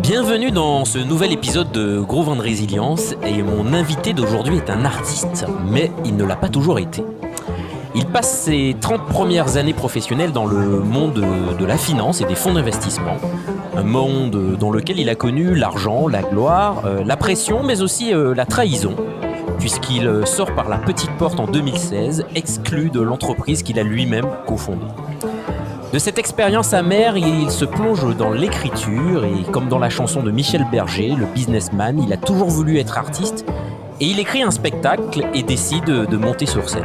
Bienvenue dans ce nouvel épisode de Gros Vin de Résilience et mon invité d'aujourd'hui est un artiste, mais il ne l'a pas toujours été. Il passe ses 30 premières années professionnelles dans le monde de la finance et des fonds d'investissement, un monde dans lequel il a connu l'argent, la gloire, la pression, mais aussi la trahison, puisqu'il sort par la petite porte en 2016, exclu de l'entreprise qu'il a lui-même cofondée. De cette expérience amère, il se plonge dans l'écriture et comme dans la chanson de Michel Berger, le businessman, il a toujours voulu être artiste et il écrit un spectacle et décide de monter sur scène.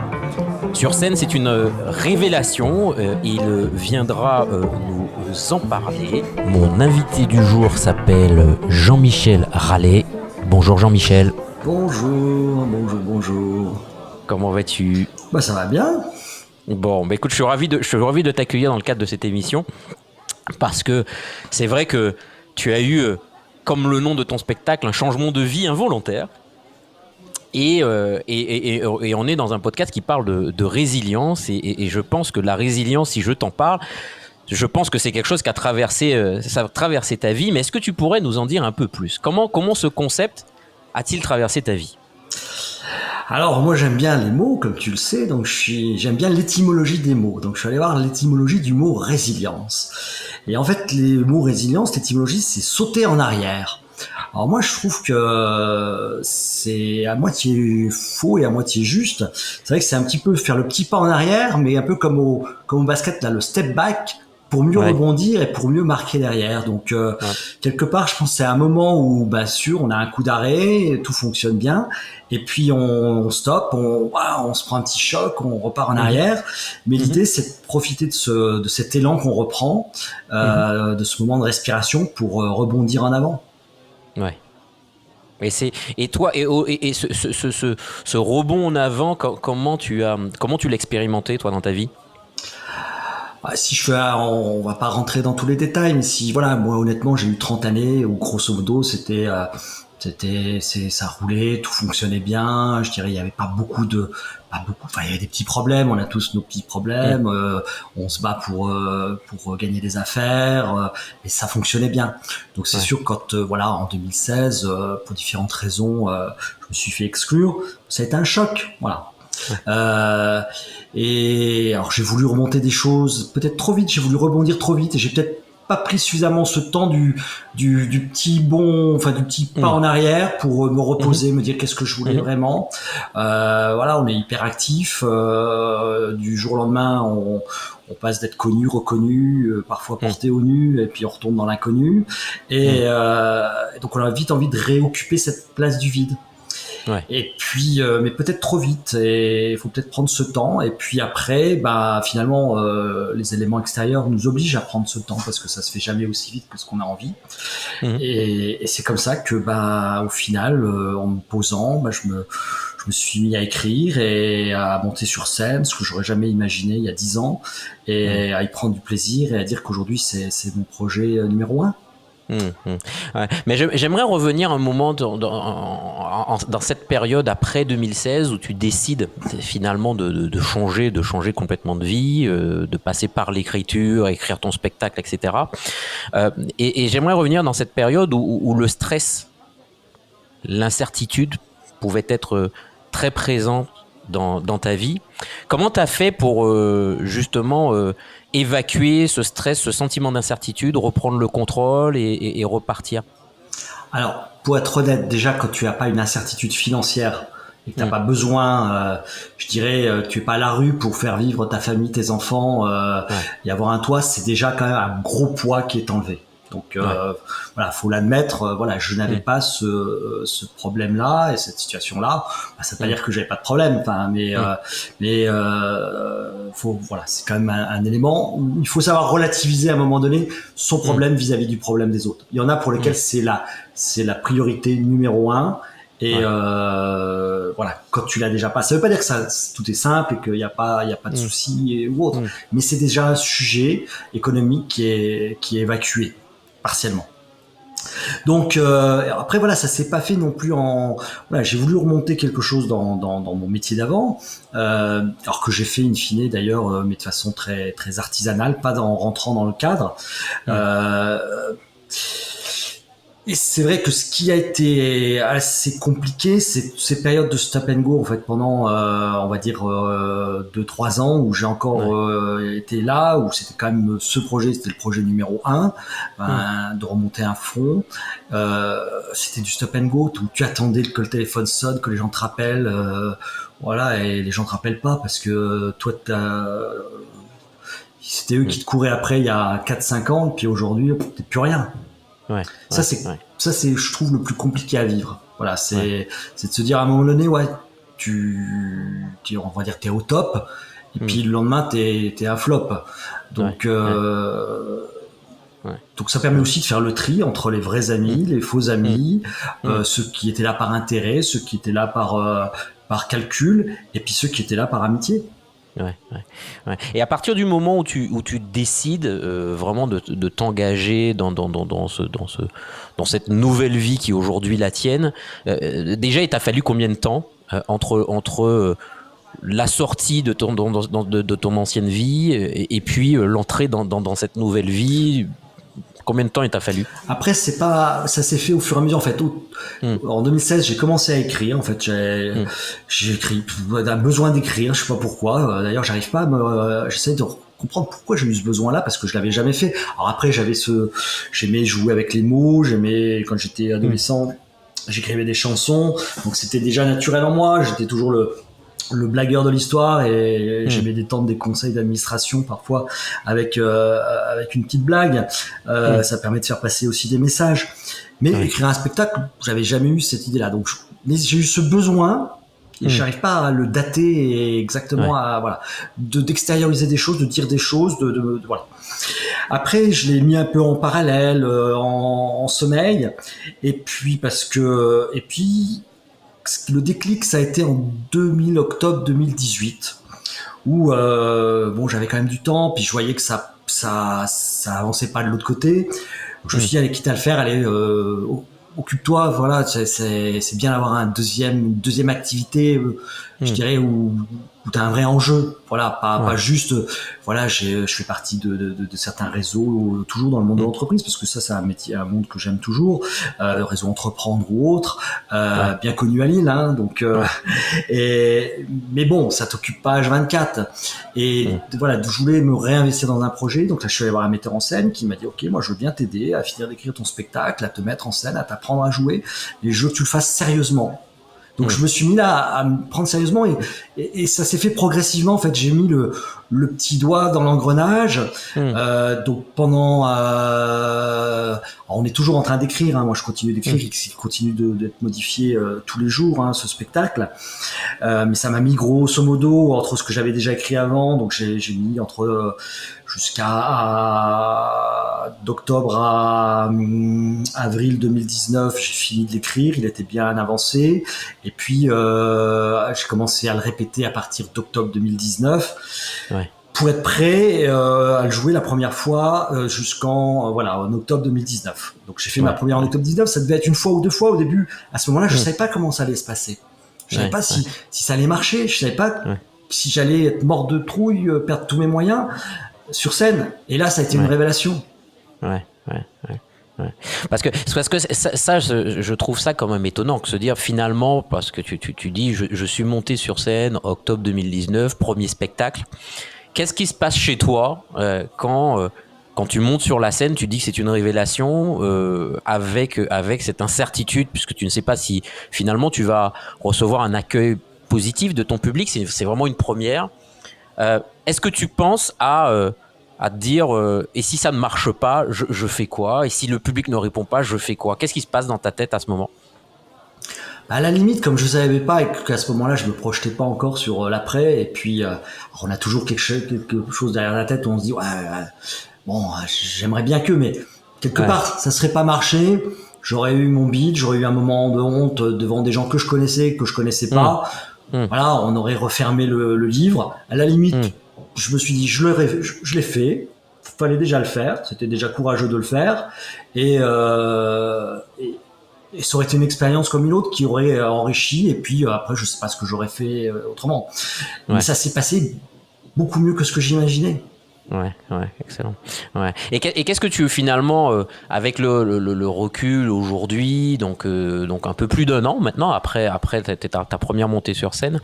Sur scène, c'est une révélation, il viendra nous en parler. Mon invité du jour s'appelle Jean-Michel Rallet. Bonjour Jean-Michel. Bonjour. Comment vas-tu ? Ça va bien. Bon, écoute, je suis ravi de t'accueillir dans le cadre de cette émission parce que c'est vrai que tu as eu, comme le nom de ton spectacle, un changement de vie involontaire et on est dans un podcast qui parle de résilience et je pense que la résilience, si je t'en parle, je pense que c'est quelque chose qui a traversé ta vie, mais est-ce que tu pourrais nous en dire un peu plus ? Comment ce concept a-t-il traversé ta vie ? Alors moi j'aime bien les mots, comme tu le sais, donc j'aime bien l'étymologie des mots. Donc je suis allé voir l'étymologie du mot résilience. Et en fait les mots résilience, l'étymologie c'est sauter en arrière. Alors moi je trouve que c'est à moitié faux et à moitié juste. C'est vrai que c'est un petit peu faire le petit pas en arrière, mais un peu comme au basket là, le step back, pour mieux rebondir et pour mieux marquer derrière. Donc quelque part, je pense que c'est un moment où, sûr, on a un coup d'arrêt, tout fonctionne bien, et puis on stoppe, on se prend un petit choc, on repart en arrière. Mais l'idée, c'est de profiter de cet élan qu'on reprend, de ce moment de respiration pour rebondir en avant. Ouais. Et ce rebond en avant, comment tu l'as expérimenté toi dans ta vie ? On va pas rentrer dans tous les détails, mais moi honnêtement j'ai eu 30 années où grosso modo ça roulait, tout fonctionnait bien. Je dirais il y avait il y avait des petits problèmes, on a tous nos petits problèmes, on se bat pour gagner des affaires, et ça fonctionnait bien. Donc c'est sûr quand en 2016 pour différentes raisons je me suis fait exclure, ça a été un choc, voilà. Et alors j'ai voulu remonter des choses peut-être trop vite, j'ai voulu rebondir trop vite et j'ai peut-être pas pris suffisamment ce temps du petit pas en arrière pour me reposer, me dire qu'est-ce que je voulais vraiment. On est hyper actif, du jour au lendemain on passe d'être connu, reconnu, parfois porté au nu et puis on retombe dans l'inconnu et donc on a vite envie de réoccuper cette place du vide. Ouais. Et puis, mais peut-être trop vite. Et il faut peut-être prendre ce temps. Et puis après, finalement, les éléments extérieurs nous obligent à prendre ce temps parce que ça se fait jamais aussi vite que ce qu'on a envie. Et c'est comme ça que, au final, en me posant, je me suis mis à écrire et à monter sur scène, ce que j'aurais jamais imaginé il y a 10 ans, et à y prendre du plaisir et à dire qu'aujourd'hui c'est mon projet numéro 1. Ouais. Mais j'aimerais revenir un moment dans cette période après 2016 où tu décides finalement de changer complètement de vie, de passer par l'écriture, écrire ton spectacle, etc. Et j'aimerais revenir dans cette période où le stress, l'incertitude pouvaient être très présents dans ta vie. Comment tu as fait pour justement évacuer ce stress, ce sentiment d'incertitude, reprendre le contrôle et repartir ? Alors, pour être honnête, déjà, quand tu n'as pas une incertitude financière et que tu n'as pas besoin, je dirais, tu n'es pas à la rue pour faire vivre ta famille, tes enfants, et avoir un toit, c'est déjà quand même un gros poids qui est enlevé. Donc faut l'admettre. Je n'avais pas ce problème-là et cette situation-là. Ça veut pas dire que j'avais pas de problème. C'est quand même un élément où il faut savoir relativiser à un moment donné son problème vis-à-vis du problème des autres. Il y en a pour lesquels c'est la priorité numéro 1. Et quand tu l'as déjà pas, ça veut pas dire que tout est simple et qu'il y a pas de soucis ou autre. Mais c'est déjà un sujet économique qui est évacué partiellement. Donc après ça s'est pas fait non plus j'ai voulu remonter quelque chose dans mon métier d'avant, alors que j'ai fait in fine d'ailleurs, mais de façon très très artisanale, pas en rentrant dans le cadre. Et c'est vrai que ce qui a été assez compliqué, c'est ces périodes de stop and go en fait pendant on va dire 2-3 ans où j'ai encore été là, où c'était quand même ce projet, c'était le projet numéro 1, de remonter un front. C'était du stop and go où tu attendais que le téléphone sonne, que les gens te rappellent, voilà, et les gens te rappellent pas parce que toi c'était eux qui te couraient après il y a 4-5 ans, et puis aujourd'hui t'es plus rien. Ouais, Ça c'est je trouve le plus compliqué à vivre. Voilà, c'est de se dire à un moment donné on va dire t'es au top et puis le lendemain t'es un flop. Donc donc ça permet aussi de faire le tri entre les vrais amis, les faux amis, ceux qui étaient là par intérêt, ceux qui étaient là par calcul, et puis ceux qui étaient là par amitié. Ouais. Et à partir du moment où tu décides vraiment de t'engager dans cette nouvelle vie qui est aujourd'hui la tienne, déjà il t'a fallu combien de temps entre la sortie de ton ancienne vie et puis l'entrée dans cette nouvelle vie? Combien de temps il t'a fallu? Après, ça s'est fait au fur et à mesure. En fait, en 2016, j'ai commencé à écrire. En fait, j'ai écrit, un besoin d'écrire. Je sais pas pourquoi. D'ailleurs, j'arrive pas j'essaie de comprendre pourquoi j'ai eu ce besoin-là parce que je l'avais jamais fait. Alors après, j'aimais jouer avec les mots. Quand j'étais adolescent, j'écrivais des chansons. Donc c'était déjà naturel en moi. J'étais toujours le blagueur de l'histoire et j'aimais détendre des conseils d'administration parfois avec une petite blague. Ça permet de faire passer aussi des messages. Mais écrire un spectacle, j'avais jamais eu cette idée-là. Donc j'ai eu ce besoin et j'arrive pas à le dater exactement d'extérioriser des choses, de dire des choses, voilà. Après, je l'ai mis un peu en parallèle, en sommeil, et puis le déclic, ça a été en octobre 2018, où j'avais quand même du temps, puis je voyais que ça avançait pas de l'autre côté. Donc, je me suis dit, allez, quitte à le faire, allez, occupe-toi, voilà, c'est bien d'avoir une deuxième activité, je dirais, où t'as un vrai enjeu, voilà, pas juste, voilà, je fais partie de certains réseaux, toujours dans le monde de l'entreprise, parce que ça, c'est un monde que j'aime toujours, le réseau Entreprendre ou autre, bien connu à Lille, hein, donc, mais bon, ça t'occupe pas H24, et voilà, je voulais me réinvestir dans un projet, donc là, je suis allé voir un metteur en scène qui m'a dit, ok, moi, je veux bien t'aider à finir d'écrire ton spectacle, à te mettre en scène, à t'apprendre à jouer, et je veux que tu le fasses sérieusement. Donc je me suis mis là à me prendre sérieusement et ça s'est fait progressivement. En fait, j'ai mis le petit doigt dans l'engrenage. Donc pendant, on est toujours en train d'écrire. Hein, moi, je continue d'écrire. Il continue d'être modifié tous les jours, hein, ce spectacle. Mais ça m'a mis grosso modo entre ce que j'avais déjà écrit avant. Donc j'ai mis entre d'octobre à avril 2019, j'ai fini de l'écrire, il était bien avancé. Et puis, j'ai commencé à le répéter à partir d'octobre 2019 pour être prêt à le jouer la première fois en octobre 2019. Donc, j'ai fait ma première en octobre 2019. Ça devait être une fois ou deux fois au début. À ce moment-là, je savais pas comment ça allait se passer. Je savais pas si ça allait marcher. Je savais pas si j'allais être mort de trouille, perdre tous mes moyens sur scène. Et là, ça a été une révélation. Parce que ça je trouve ça quand même étonnant que se dire finalement, parce que tu dis je suis monté sur scène octobre 2019, premier spectacle. Qu'est-ce qui se passe chez toi quand tu montes sur la scène, tu dis que c'est une révélation avec cette incertitude, puisque tu ne sais pas si finalement tu vas recevoir un accueil positif de ton public, c'est vraiment une première. Est-ce que tu penses à te dire et si ça ne marche pas, je fais quoi? Et si le public ne répond pas, je fais quoi? Qu'est-ce qui se passe dans ta tête à ce moment? À la limite, comme je savais pas et qu'à ce moment-là, je me projetais pas encore sur l'après, et puis on a toujours quelque chose derrière la tête où on se dit j'aimerais bien mais quelque part ça serait pas marché. J'aurais eu mon bide, j'aurais eu un moment de honte devant des gens que je connaissais pas. Voilà, on aurait refermé le livre. À la limite, je me suis dit, je l'ai fait. Fallait déjà le faire. C'était déjà courageux de le faire. Et ça aurait été une expérience comme une autre qui aurait enrichi. Et puis après, je sais pas ce que j'aurais fait autrement. Mais ça s'est passé beaucoup mieux que ce que j'imaginais. Ouais, excellent. Ouais. Et qu'est-ce que tu finalement, avec le recul aujourd'hui, donc un peu plus d'un an maintenant après ta première montée sur scène,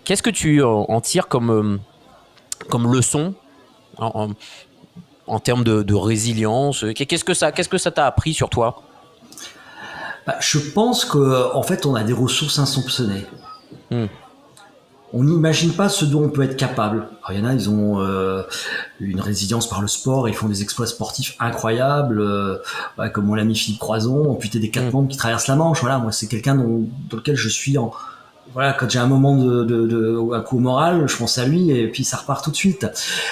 qu'est-ce que tu en tires comme leçon en, en- en termes de résilience? Qu'est-ce que ça t'a appris sur toi? Bah, je pense que en fait, on a des ressources insoupçonnées. Hmm. On n'imagine pas ce dont on peut être capable. Alors, il y en a, ils ont une résilience par le sport, ils font des exploits sportifs incroyables, ouais, comme mon ami Philippe Croison, amputé des quatre Hmm. membres qui traversent la Manche. Voilà, moi, c'est quelqu'un dans lequel je suis en. Voilà, quand j'ai un moment un coup moral, je pense à lui et puis ça repart tout de suite.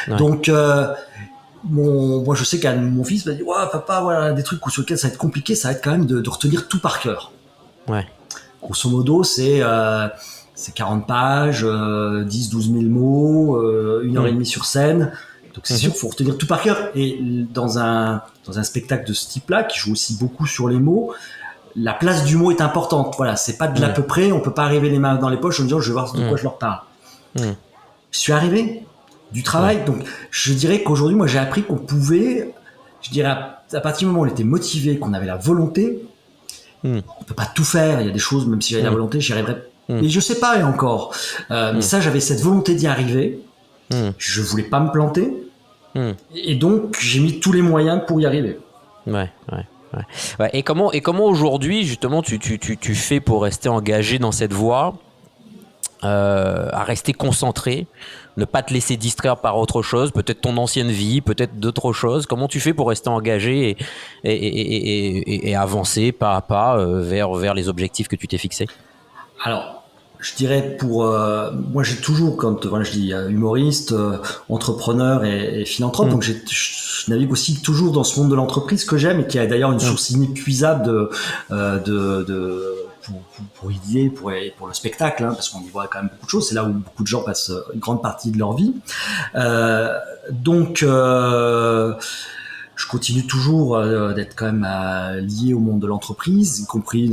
Ouais. Donc, moi, je sais qu'un mon fils m'a dit, ouais, papa, voilà, des trucs sur lesquels ça va être compliqué, ça va être quand même de retenir tout par cœur. Ouais. Grosso modo, c'est 40 pages, 10-12 000 mots, 1 heure et demie sur scène. Donc c'est sûr, il faut retenir tout par cœur. Et dans un spectacle de ce type-là, qui joue aussi beaucoup sur les mots, la place du mot est importante. Voilà, c'est pas de l'à peu près, on peut pas arriver les mains dans les poches en disant je vais voir de quoi je leur parle. Je suis arrivé du travail, donc je dirais qu'aujourd'hui, moi j'ai appris qu'on pouvait, je dirais à partir du moment où on était motivé, qu'on avait la volonté, on peut pas tout faire. Il y a des choses, même si j'avais la volonté, j'y arriverais. Mais je sais pas, et encore. Mais ça, j'avais cette volonté d'y arriver. Je voulais pas me planter. Et donc, j'ai mis tous les moyens pour y arriver. Ouais. Et comment aujourd'hui, justement, tu fais pour rester engagé dans cette voie, à rester concentré, ne pas te laisser distraire par autre chose, peut-être ton ancienne vie, peut-être d'autres choses. Comment tu fais pour rester engagé et avancer pas à pas vers les objectifs que tu t'es fixés? Alors, je dirais moi j'ai toujours, quand voilà, je dis humoriste, entrepreneur et philanthrope, donc je navigue aussi toujours dans ce monde de l'entreprise que j'aime et qui a d'ailleurs une source inépuisable pour l'idée, pour le spectacle, hein, parce qu'on y voit quand même beaucoup de choses. C'est là où beaucoup de gens passent une grande partie de leur vie. Donc je continue toujours d'être quand même lié au monde de l'entreprise, y compris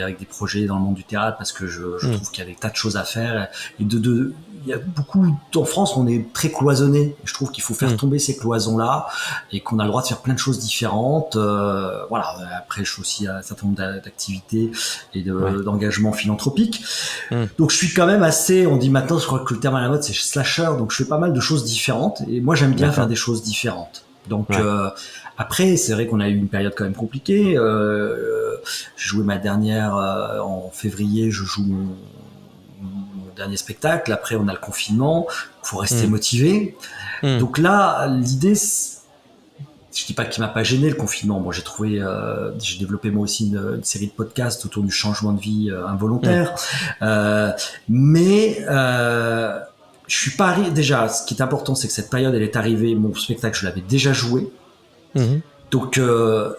avec des projets dans le monde du théâtre, parce que je trouve qu'il y a des tas de choses à faire. Et il y a beaucoup, en France, on est très cloisonné. Je trouve qu'il faut faire tomber ces cloisons-là et qu'on a le droit de faire plein de choses différentes. Voilà. Après, je fais aussi un certain nombre d'activités et d'engagements philanthropiques. Donc, je suis quand même assez, on dit maintenant, je crois que le terme à la mode, c'est slasher. Donc, je fais pas mal de choses différentes et moi, j'aime bien faire des choses différentes. Donc après, c'est vrai qu'on a eu une période quand même compliquée. J'ai joué ma dernière en février. Je joue mon dernier spectacle. Après, on a le confinement. Il faut rester motivé. Donc là, l'idée, je dis pas qu'il m'a pas gêné le confinement. Moi, j'ai développé moi aussi une série de podcasts autour du changement de vie involontaire. Mais je suis pas arrivé. Déjà, ce qui est important, c'est que cette période, elle est arrivée. Mon spectacle, je l'avais déjà joué. Donc, le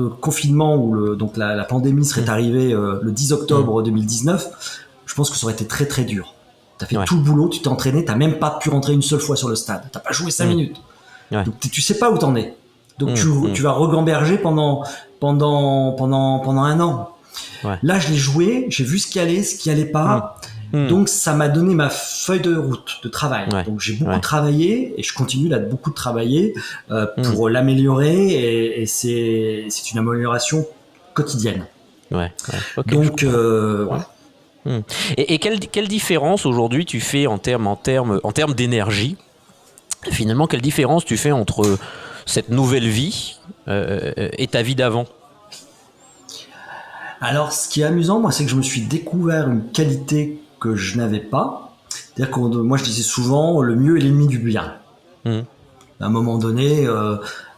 confinement ou donc la pandémie serait arrivée le 10 octobre 2019. Je pense que ça aurait été très très dur. T'as fait tout le boulot, tu t'es entraîné, t'as même pas pu rentrer une seule fois sur le stade. T'as pas joué 5 minutes. Donc, tu sais pas où t'en es. Donc, tu vas regamberger pendant un an. Là, je l'ai joué, j'ai vu ce qui allait pas. Donc, ça m'a donné ma feuille de route de travail. Donc, j'ai beaucoup travaillé et je continue là de beaucoup travailler pour l'améliorer et c'est une amélioration quotidienne. Okay, donc, voilà. Et quelle différence aujourd'hui tu fais en termes d'énergie? Finalement, quelle différence tu fais entre cette nouvelle vie et ta vie d'avant? Alors, ce qui est amusant, moi, c'est que je me suis découvert une qualité que je n'avais pas. C'est-à-dire que moi, je disais souvent, le mieux est l'ennemi du bien. À un moment donné,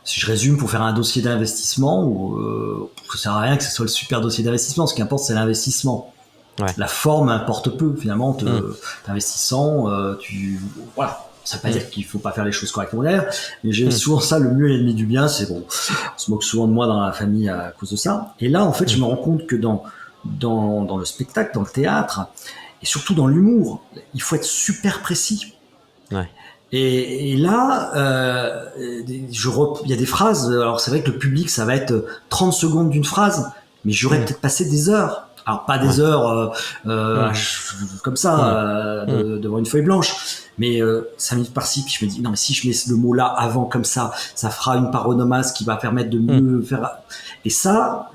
si je résume, pour faire un dossier d'investissement, ça sert à rien que ce soit le super dossier d'investissement. Ce qui importe, c'est l'investissement. La forme importe peu, finalement. T'investissant, voilà. Ça veut pas dire qu'il faut pas faire les choses correctement derrière, mais j'ai souvent ça, le mieux est l'ennemi du bien, c'est bon. On se moque souvent de moi dans la famille à cause de ça. Et là, en fait, je me rends compte que dans le spectacle, dans le théâtre, et surtout dans l'humour, il faut être super précis. Et là, il y a des phrases, alors c'est vrai que le public, ça va être 30 secondes d'une phrase, mais j'aurais peut-être passé des heures Alors pas des heures comme ça devant une feuille blanche, mais 5 minutes par-ci. Puis je me dis non, mais si je mets le mot là avant comme ça fera une paronomase qui va permettre de mieux faire. Et ça,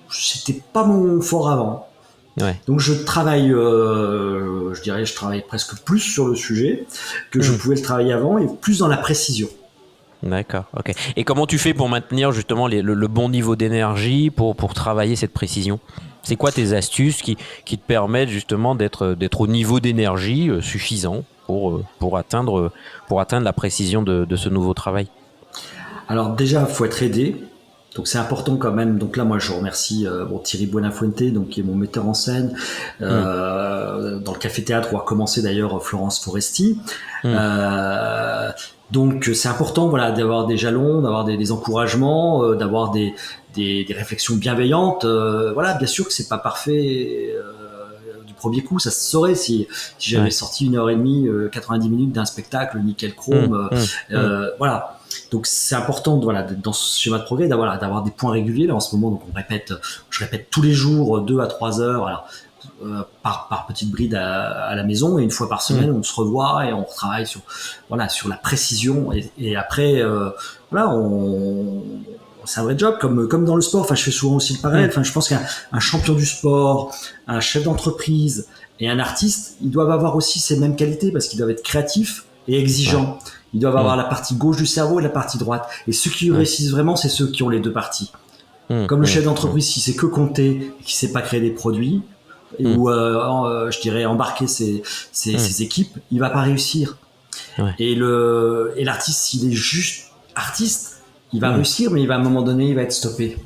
c'était pas mon fort avant. Ouais. Donc je travaille, je travaille presque plus sur le sujet que je pouvais le travailler avant et plus dans la précision. D'accord, ok. Et comment tu fais pour maintenir justement le bon niveau d'énergie pour travailler cette précision? C'est quoi tes astuces qui te permettent justement d'être au niveau d'énergie suffisant pour atteindre la précision de ce nouveau travail? Alors déjà, il faut être aidé. Donc c'est important quand même. Donc là, moi, je remercie Thierry Buenafuente, donc qui est mon metteur en scène dans le Café Théâtre où a commencé d'ailleurs Florence Foresti. Donc c'est important, voilà, d'avoir des jalons, d'avoir des encouragements, d'avoir des réflexions bienveillantes. Voilà, bien sûr que c'est pas parfait du premier coup. Ça se saurait si j'avais sorti 1h30, 90 minutes d'un spectacle nickel chrome. Voilà. Donc c'est important dans ce schéma de progrès d'avoir des points réguliers. Là en ce moment, donc je répète tous les jours 2 à 3 heures par petite bride à la maison, et une fois par semaine on se revoit et on retravaille sur la précision et après c'est un vrai job comme dans le sport. Enfin, je fais souvent aussi le parallèle. Enfin, je pense qu'un champion du sport, un chef d'entreprise et un artiste, ils doivent avoir aussi ces mêmes qualités parce qu'ils doivent être créatifs et exigeants. Ils doivent avoir la partie gauche du cerveau et la partie droite. Et ceux qui réussissent vraiment, c'est ceux qui ont les deux parties. Comme le chef d'entreprise, si c'est que compter et qui sait pas créer des produits, ou je dirais embarquer ses équipes, il va pas réussir. Et l'artiste, s'il est juste artiste, il va réussir, mais à un moment donné, il va être stoppé.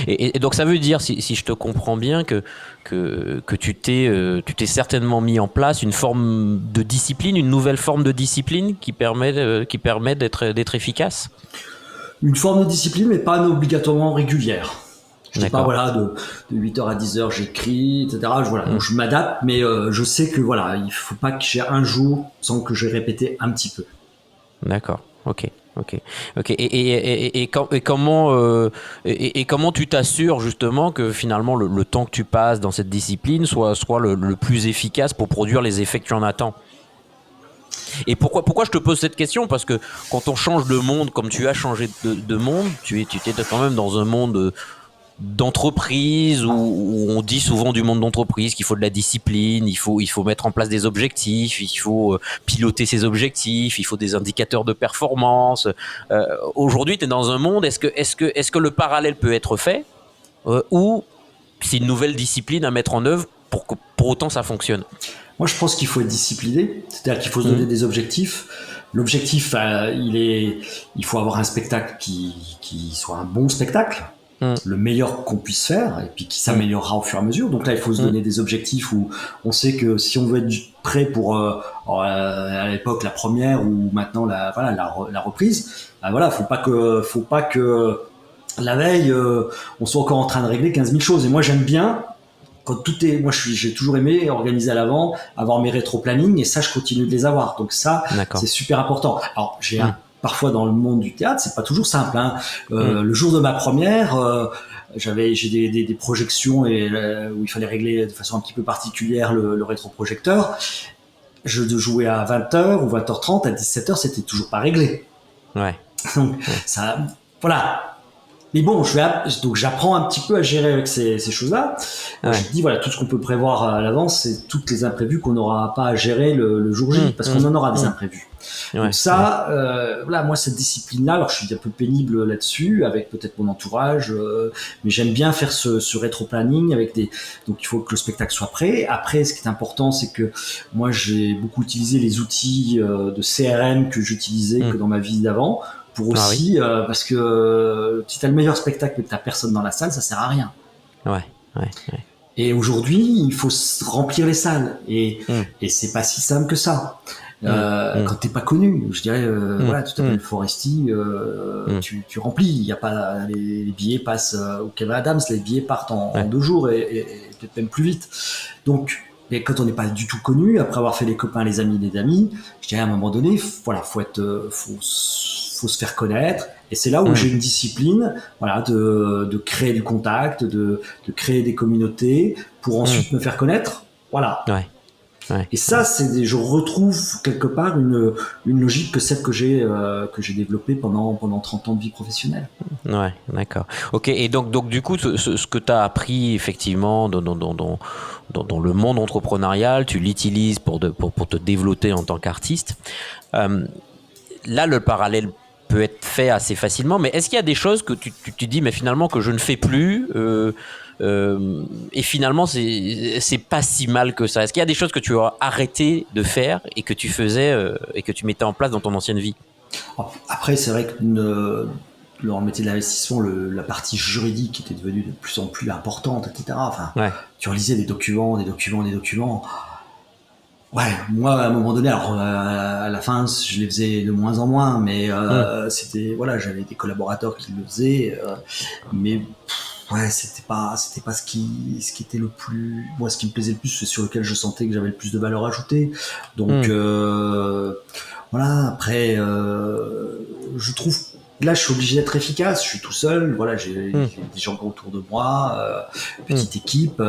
Et donc ça veut dire, si je te comprends bien, que tu t'es certainement mis en place une forme de discipline, une nouvelle forme de discipline qui permet d'être efficace. Une forme de discipline, mais pas obligatoirement régulière. Je dis pas de 8h à 10h j'écris, etc. Donc je m'adapte, mais je sais que il faut pas que j'ai un jour sans que j'ai répété un petit peu. D'accord. Ok. Et comment tu t'assures justement que finalement le temps que tu passes dans cette discipline soit le plus efficace pour produire les effets que tu en attends? Et pourquoi je te pose cette question? Parce que quand on change de monde, comme tu as changé de monde, tu étais quand même dans un monde d'entreprise où on dit souvent du monde d'entreprise qu'il faut de la discipline, il faut mettre en place des objectifs, il faut piloter ses objectifs, il faut des indicateurs de performance. Aujourd'hui, tu es dans un monde, est-ce que le parallèle peut être fait ou c'est une nouvelle discipline à mettre en œuvre pour que pour autant ça fonctionne? Moi, je pense qu'il faut être discipliné, c'est-à-dire qu'il faut se donner des objectifs. L'objectif, il faut avoir un spectacle qui soit un bon spectacle, le meilleur qu'on puisse faire, et puis qui s'améliorera au fur et à mesure. Donc là, il faut se donner des objectifs où on sait que si on veut être prêt pour à l'époque la première ou maintenant la reprise, faut pas que la veille on soit encore en train de régler 15 000 choses. Et moi, j'aime bien quand j'ai toujours aimé organiser à l'avant, avoir mes rétro-planning, et ça, je continue de les avoir. Donc ça, c'est super important. Alors, parfois dans le monde du théâtre, c'est pas toujours simple. Le jour de ma première, j'ai des projections où il fallait régler de façon un petit peu particulière le rétroprojecteur. Je jouais à 20h ou 20h30, à 17h, c'était toujours pas réglé. Donc ça, voilà. Mais bon, donc j'apprends un petit peu à gérer avec ces choses-là. Je dis tout ce qu'on peut prévoir à l'avance, c'est toutes les imprévus qu'on n'aura pas à gérer le jour J, parce qu'on en aura des imprévus. Donc ça, moi cette discipline-là, alors je suis un peu pénible là-dessus, avec peut-être mon entourage, mais j'aime bien faire ce rétro-planning donc il faut que le spectacle soit prêt. Après, ce qui est important, c'est que moi j'ai beaucoup utilisé les outils de CRM que j'utilisais que dans ma vie d'avant. Pour aussi, parce que si t'as le meilleur spectacle mais que t'as personne dans la salle, ça sert à rien. Et aujourd'hui, il faut remplir les salles, et c'est pas si simple que ça. Quand t'es pas connu, je dirais, tu t'appelles Foresti, tu remplis. Il y a pas les billets passent au Kev Adams, les billets partent en 2 jours et peut-être même plus vite. Donc, mais quand on n'est pas du tout connu, après avoir fait les copains, les amis, je dirais à un moment donné, faut faut se faire connaître. Et c'est là où j'ai une discipline, voilà, de créer du contact, de créer des communautés pour ensuite me faire connaître. Voilà. Ouais. Ouais. Et ça, je retrouve quelque part une logique que celle que j'ai développée pendant 30 ans de vie professionnelle. Ouais, d'accord. Ok, et donc du coup, ce que tu as appris effectivement dans le monde entrepreneurial, tu l'utilises pour te développer en tant qu'artiste. Là, le parallèle peut être fait assez facilement, mais est-ce qu'il y a des choses que tu dis, mais finalement que je ne fais plus et finalement c'est pas si mal que ça. Est-ce qu'il y a des choses que tu as arrêté de faire et que tu faisais et que tu mettais en place dans ton ancienne vie? Après, c'est vrai que dans le métier de l'investissement, la partie juridique était devenue de plus en plus importante, etc. Enfin, tu relisais des documents. Ouais, moi, à un moment donné, alors à la fin, je les faisais de moins en moins, mais c'était, voilà, j'avais des collaborateurs qui le faisaient, mais ouais, c'était pas ce qui était le plus, moi, ce qui me plaisait le plus, c'est sur lequel je sentais que j'avais le plus de valeur ajoutée. Donc voilà. Après, je trouve. Là, je suis obligé d'être efficace. Je suis tout seul. Voilà, j'ai des gens autour de moi, petite équipe,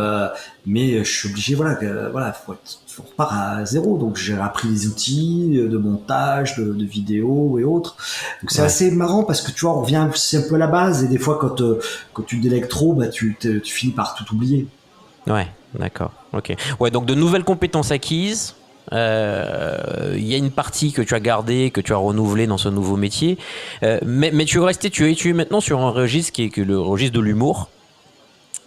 mais je suis obligé. Voilà, faut repart à zéro. Donc, j'ai appris des outils de montage, de vidéos et autres. Donc, c'est assez marrant parce que tu vois, on revient c'est un peu à la base. Et des fois, quand tu délègues trop, bah, tu finis par tout oublier. Ouais, d'accord. Ok. Ouais, donc de nouvelles compétences acquises. Il y a une partie que tu as gardée, que tu as renouvelée dans ce nouveau métier, mais tu es maintenant sur un registre qui est le registre de l'humour,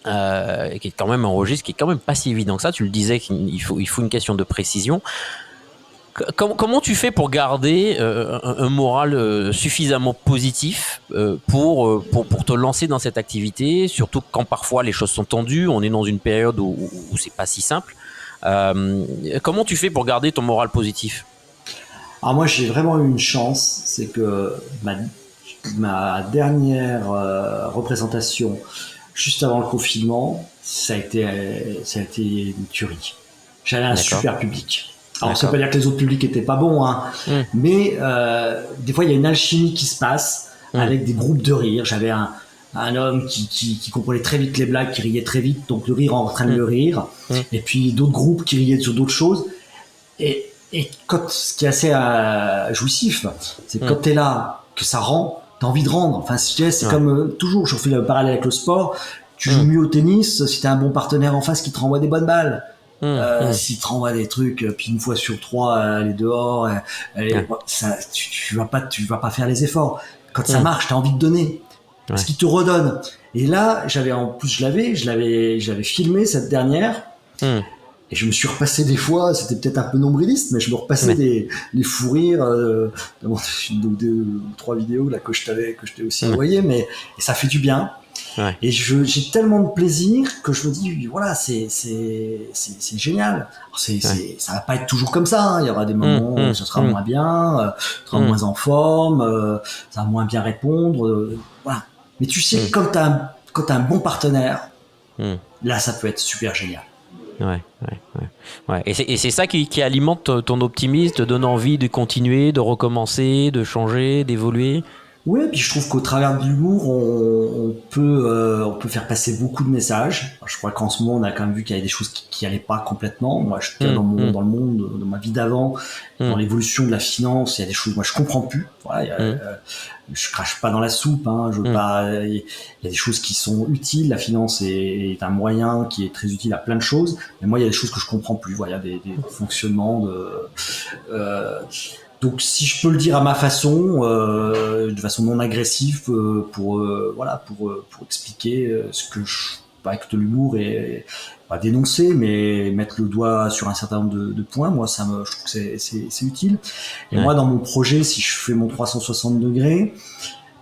qui est quand même un registre qui est quand même pas si évident que ça. Tu le disais qu'il faut une question de précision. Comment tu fais pour garder un moral suffisamment positif pour te lancer dans cette activité, surtout quand parfois les choses sont tendues, on est dans une période où c'est pas si simple. Comment tu fais pour garder ton moral positif? Alors moi, j'ai vraiment eu une chance, c'est que ma dernière représentation juste avant le confinement, ça a été une tuerie. J'avais un super public. Alors ça veut pas dire que les autres publics étaient pas bons, hein, mais des fois il y a une alchimie qui se passe avec des groupes de rire. J'avais un homme qui comprenait très vite les blagues, qui riait très vite, donc le rire entraîne le rire. Et puis d'autres groupes qui riaient sur d'autres choses. Et ce qui est assez jouissif, c'est que quand t'es là, que ça rend, t'as envie de rendre. Enfin, c'est comme toujours, je fais le parallèle avec le sport. Tu joues mieux au tennis si t'as un bon partenaire en face qui te renvoie des bonnes balles. S'il te renvoie des trucs, puis une fois sur trois, elle est dehors, ça, tu vas pas faire les efforts. Quand ça marche, t'as envie de donner. Parce qu'il te redonne. Et là, j'avais filmé cette dernière. Et je me suis repassé des fois, c'était peut-être un peu nombriliste, mais je me repassais les fous rires, deux ou trois vidéos là que je t'ai aussi envoyé, mais et ça fait du bien. Et j'ai tellement de plaisir que je me dis, voilà, c'est génial. Alors ça va pas être toujours comme ça, hein. Il y aura des moments où ce sera moins bien, tu seras moins en forme, ça va moins bien répondre, voilà. Mais tu sais, quand t'as un bon partenaire, là, ça peut être super génial. Ouais. Et c'est ça qui alimente ton optimisme, te donne envie de continuer, de recommencer, de changer, d'évoluer. Oui, puis je trouve qu'au travers de l'humour, on peut faire passer beaucoup de messages. Je crois qu'en ce moment, on a quand même vu qu'il y avait des choses qui allaient pas complètement. Moi, je suis dans le monde, dans ma vie d'avant, dans l'évolution de la finance, il y a des choses, moi, je comprends plus. Voilà, je crache pas dans la soupe, hein. Il y a des choses qui sont utiles. La finance est un moyen qui est très utile à plein de choses. Mais moi, il y a des choses que je comprends plus. Voilà, il y a des fonctionnements donc, si je peux le dire à ma façon, de façon non agressive, pour expliquer ce que avec de l'humour et pas dénoncer, mais mettre le doigt sur un certain nombre de points, moi, je trouve que c'est utile. Et moi, dans mon projet, si je fais mon 360 degrés,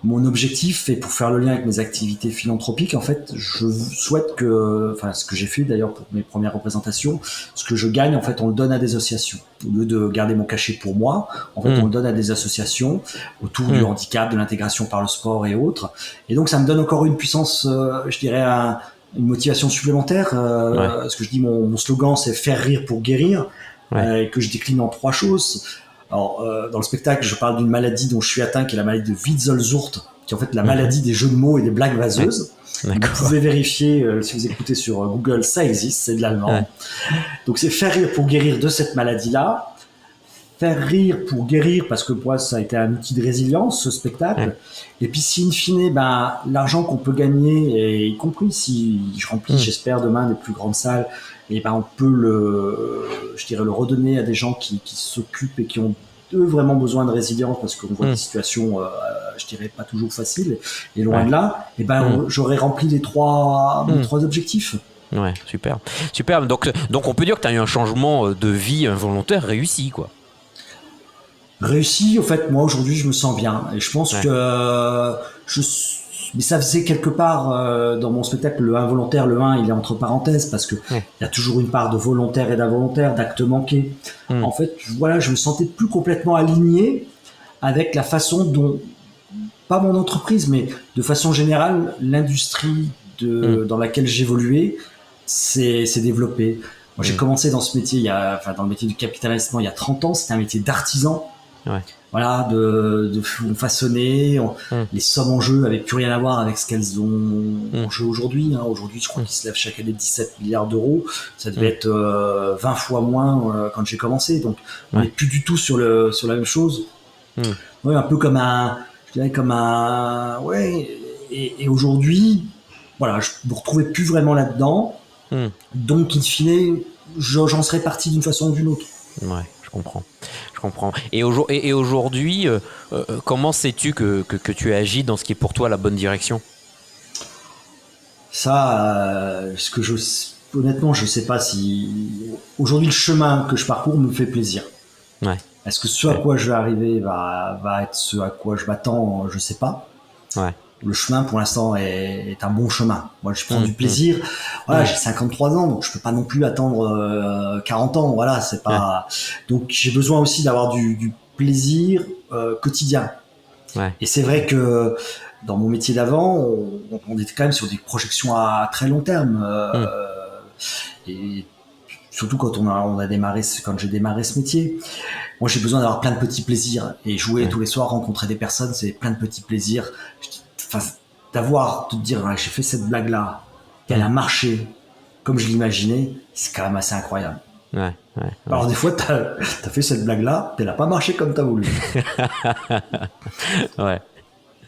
mon objectif, et pour faire le lien avec mes activités philanthropiques, en fait, je souhaite ce que j'ai fait d'ailleurs pour mes premières représentations, ce que je gagne, en fait, on le donne à des associations. Au lieu de garder mon cachet pour moi, en fait, on le donne à des associations autour du handicap, de l'intégration par le sport et autres. Et donc, ça me donne encore une puissance, je dirais, une motivation supplémentaire. Ce que je dis, mon slogan, c'est faire rire pour guérir, que je décline en 3 choses. Alors, dans le spectacle, je parle d'une maladie dont je suis atteint, qui est la maladie de Witzel-Zurt, qui est en fait la maladie des jeux de mots et des blagues vaseuses. Vous pouvez vérifier, si vous écoutez sur Google, ça existe, c'est de l'allemand. Ouais. Donc c'est faire rire pour guérir de cette maladie-là. Faire rire pour guérir, parce que pour moi, ça a été un outil de résilience, ce spectacle. Ouais. Et puis, si in fine, l'argent qu'on peut gagner, et y compris si je remplis, j'espère, demain, les plus grandes salles, et on peut le redonner à des gens qui s'occupent et qui ont, eux, vraiment besoin de résilience, parce qu'on voit des situations, pas toujours faciles, et loin de là, j'aurais rempli les trois objectifs. Ouais, super. Super. Donc, on peut dire que tu as eu un changement de vie involontaire réussi, quoi. Réussi, en fait, moi aujourd'hui je me sens bien et je pense que mais ça faisait quelque part dans mon spectacle le involontaire, le 1 il est entre parenthèses parce que il y a toujours une part de volontaire et d'involontaire, d'actes manqués. En fait, voilà, je me sentais plus complètement aligné avec la façon dont, pas mon entreprise, mais de façon générale, l'industrie dans laquelle j'évoluais s'est développée. Moi, j'ai commencé dans ce métier, dans le métier du capitalisme, il y a 30 ans, c'était un métier d'artisan. Ouais. Voilà, on façonnait, les sommes en jeu n'avaient plus rien à voir avec ce qu'elles ont en jeu aujourd'hui. Aujourd'hui, je crois qu'ils se lèvent chaque année 17 milliards d'euros. Ça devait être 20 fois moins quand j'ai commencé. Donc, on n'est plus du tout sur la même chose. Ouais, un peu comme et aujourd'hui, voilà, je me retrouvais plus vraiment là-dedans. Donc, in fine, j'en serais parti d'une façon ou d'une autre. Ouais, je comprends. Et aujourd'hui, comment sais-tu que tu agis dans ce qui est pour toi la bonne direction ? Ça, honnêtement, je sais pas si aujourd'hui le chemin que je parcours me fait plaisir. Ouais. Est-ce que ce à quoi je vais arriver va être ce à quoi je m'attends ? Je sais pas. Ouais. Le chemin, pour l'instant, est un bon chemin. Moi, je prends du plaisir. Voilà, j'ai 53 ans, donc je peux pas non plus attendre 40 ans. Voilà, c'est pas. Donc, j'ai besoin aussi d'avoir du plaisir quotidien. Ouais. Et c'est vrai que dans mon métier d'avant, on était quand même sur des projections à très long terme. Et surtout quand quand j'ai démarré ce métier. Moi, j'ai besoin d'avoir plein de petits plaisirs. Et jouer tous les soirs, rencontrer des personnes, c'est plein de petits plaisirs. De te dire, j'ai fait cette blague-là, qu'elle a marché comme je l'imaginais, c'est quand même assez incroyable. Ouais. Alors des fois, t'as fait cette blague-là, elle n'a pas marché comme t'as voulu. Ouais.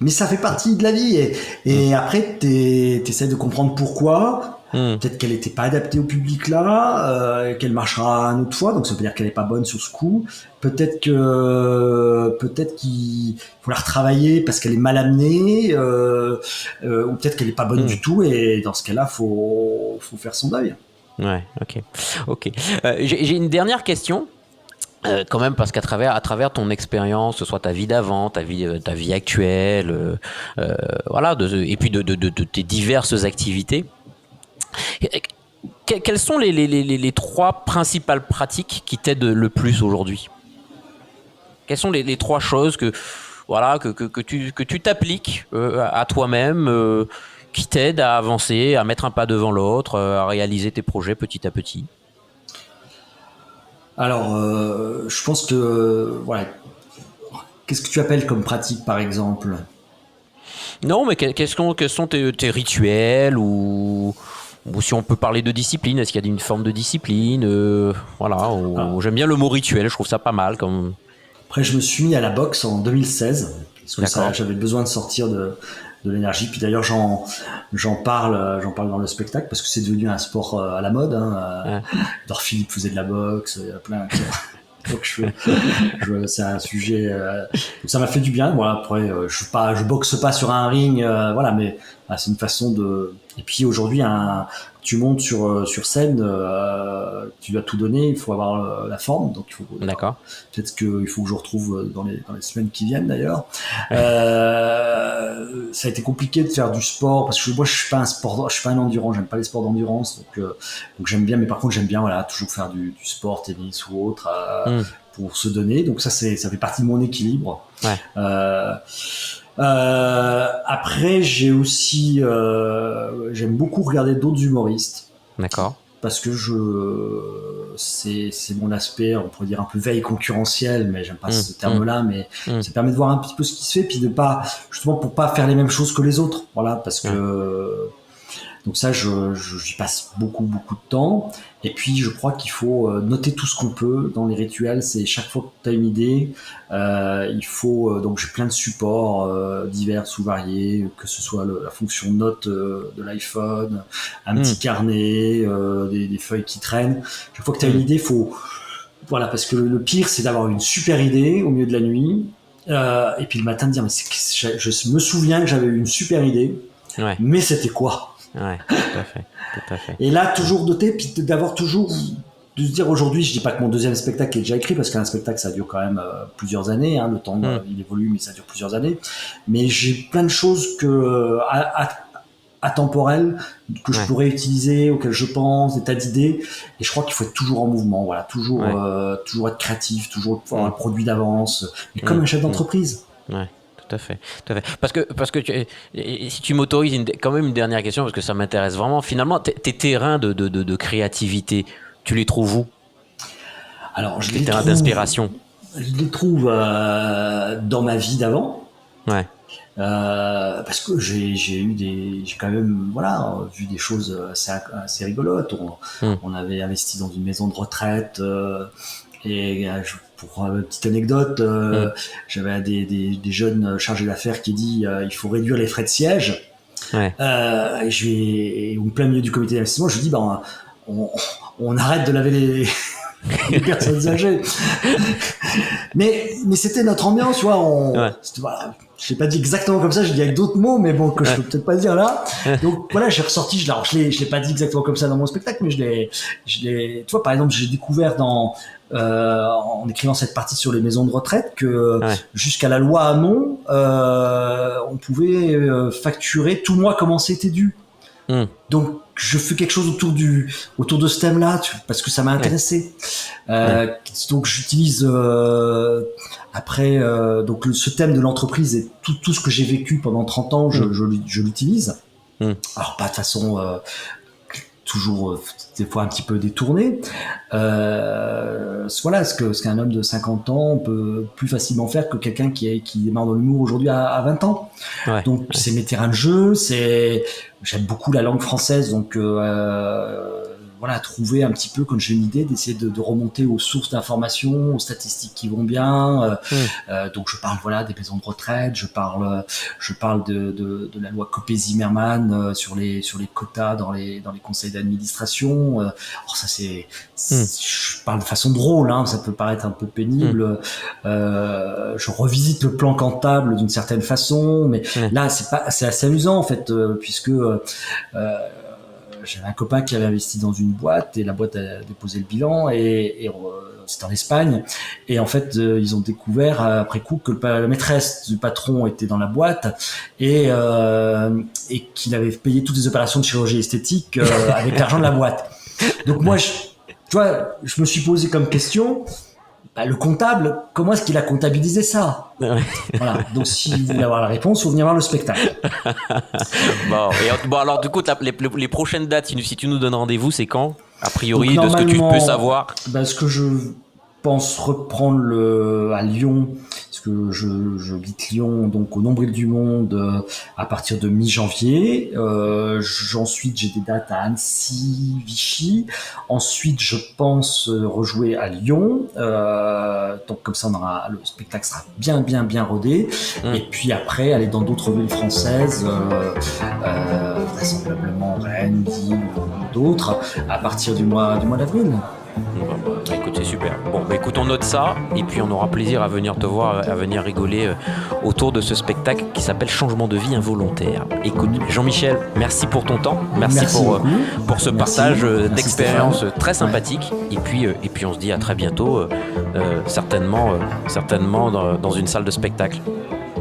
Mais ça fait partie de la vie. Et après, t'essaies de comprendre pourquoi. Peut-être qu'elle n'était pas adaptée au public là, qu'elle marchera une autre fois, donc ça veut dire qu'elle n'est pas bonne sur ce coup. Peut-être qu'il faut la retravailler parce qu'elle est mal amenée, ou peut-être qu'elle n'est pas bonne du tout, et dans ce cas-là, faut faire son deuil. Ouais, ok. J'ai une dernière question. Quand même, parce qu'à travers ton expérience, que ce soit ta vie d'avant, ta vie actuelle, et puis de tes diverses activités, quelles sont les trois principales pratiques qui t'aident le plus aujourd'hui ? Quelles sont les trois choses que tu t'appliques à toi-même, qui t'aident à avancer, à mettre un pas devant l'autre, à réaliser tes projets petit à petit ? Alors, je pense que qu'est-ce que tu appelles comme pratique, par exemple ? Non, mais quels sont tes rituels ou si on peut parler de discipline, est-ce qu'il y a une forme de discipline j'aime bien le mot rituel, je trouve ça pas mal. Après, je me suis mis à la boxe en 2016 parce que j'avais besoin de sortir de l'énergie. Puis d'ailleurs, j'en parle dans le spectacle parce que c'est devenu un sport à la mode. Dor Philippe faisait de la boxe, il y a plein. Donc c'est un sujet. Donc ça m'a fait du bien. Voilà, après, je boxe pas sur un ring, mais c'est une façon de. Et puis aujourd'hui, tu montes sur scène, tu dois tout donner. Il faut avoir la forme. Donc il faut. D'accord. Peut-être qu'il faut que je retrouve dans les semaines qui viennent d'ailleurs. Ça a été compliqué de faire du sport parce que moi je suis pas un endurant. J'aime pas les sports d'endurance. Donc j'aime bien, mais par contre j'aime bien toujours faire du sport, tennis ou autre. Pour se donner, donc ça fait partie de mon équilibre. Ouais. Après, j'ai aussi j'aime beaucoup regarder d'autres humoristes. D'accord. parce que c'est mon aspect, on pourrait dire un peu veille concurrentielle, mais j'aime pas ce terme-là, mais ça permet de voir un petit peu ce qui se fait, puis de pas, justement, pour pas faire les mêmes choses que les autres. Voilà, parce que, donc ça, j'y passe beaucoup de temps. Et puis, je crois qu'il faut noter tout ce qu'on peut dans les rituels. C'est chaque fois que tu as une idée, il faut, donc j'ai plein de supports divers ou variés, que ce soit la fonction note de l'iPhone, un petit carnet, des feuilles qui traînent. Chaque fois que tu as une idée, faut, voilà, parce que le pire, c'est d'avoir une super idée au milieu de la nuit, et puis le matin de dire, mais je me souviens que j'avais eu une super idée, mais c'était quoi? Ouais, tout à fait. Et là, toujours noter, puis d'avoir toujours, de se dire aujourd'hui, je dis pas que mon deuxième spectacle est déjà écrit, parce qu'un spectacle, ça dure quand même plusieurs années, hein, le temps, il évolue, mais ça dure plusieurs années. Mais j'ai plein de choses atemporelles, que je pourrais utiliser, auxquelles je pense, des tas d'idées. Et je crois qu'il faut être toujours en mouvement, voilà, toujours être créatif, toujours avoir un produit d'avance, mais comme un chef d'entreprise. Ouais. Tout à fait. Parce que si tu m'autorises quand même une dernière question, parce que ça m'intéresse vraiment. Finalement, tes terrains de créativité, tu les trouves où? Alors, les terrains d'inspiration. Je les trouve dans ma vie d'avant. Ouais. Parce que j'ai quand même, voilà, vu des choses assez rigolotes. On avait investi dans une maison de retraite, et pour une petite anecdote, j'avais des jeunes chargés d'affaires qui dit il faut réduire les frais de siège. Ouais. Et au plein milieu du comité d'investissement, je dis on arrête de laver les personnes âgées. mais c'était notre ambiance, tu vois. Voilà, je l'ai pas dit exactement comme ça, j'ai dit avec d'autres mots, mais bon, que je peux peut-être pas dire là. Donc voilà, j'ai ressorti, je l'ai pas dit exactement comme ça dans mon spectacle, mais je l'ai, tu vois, par exemple, j'ai découvert en écrivant cette partie sur les maisons de retraite que jusqu'à la loi Hamon, on pouvait facturer tout le mois comment c'était dû. Donc je fais quelque chose autour de ce thème-là, parce que ça m'a intéressé. Donc j'utilise après donc ce thème de l'entreprise et tout ce que j'ai vécu pendant 30 ans, je l'utilise. Alors pas de façon toujours des fois un petit peu détourné. Voilà ce qu'un homme de 50 ans peut plus facilement faire que quelqu'un qui démarre dans l'humour aujourd'hui à 20 ans. Donc c'est mes terrains de jeu, j'aime beaucoup la langue française, donc voilà, trouver un petit peu, quand j'ai une idée, d'essayer de remonter aux sources d'informations, aux statistiques qui vont bien. Donc je parle des maisons de retraite, je parle de la loi Copé-Zimmermann sur les quotas dans les conseils d'administration. Alors ça je parle de façon drôle, hein, ça peut paraître un peu pénible. Je revisite le plan comptable d'une certaine façon, mais là c'est assez amusant en fait, puisque j'avais un copain qui avait investi dans une boîte et la boîte a déposé le bilan et c'était en Espagne, et en fait ils ont découvert après coup que la maîtresse du patron était dans la boîte et qu'il avait payé toutes les opérations de chirurgie esthétique avec l'argent de la boîte. Donc moi je me suis posé comme question, le comptable, comment est-ce qu'il a comptabilisé ça? Voilà. Donc si vous voulez avoir la réponse, il faut venir voir le spectacle. Bon, alors du coup, les prochaines dates, si tu nous donnes rendez-vous, c'est quand? A priori, de ce que tu peux savoir. Ce que je pense reprendre à Lyon, parce que je quitte Lyon, donc au Nombril du Monde, à partir de mi-janvier. Ensuite, j'ai des dates à Annecy, Vichy. Ensuite, je pense rejouer à Lyon. Donc comme ça, le spectacle sera bien rodé. Et puis après, aller dans d'autres villes françaises, vraisemblablement Rennes, Lille, d'autres, à partir du mois d'avril. Écoute, c'est super. Bon, écoute, on note ça et puis on aura plaisir à venir te voir, à venir rigoler autour de ce spectacle qui s'appelle Changement de vie involontaire. Écoute, Jean-Michel, merci pour ton temps, merci pour ce partage d'expériences très sympathique. Et puis on se dit à très bientôt, certainement dans une salle de spectacle.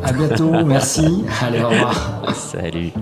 À bientôt, merci. Allez, au revoir. Salut.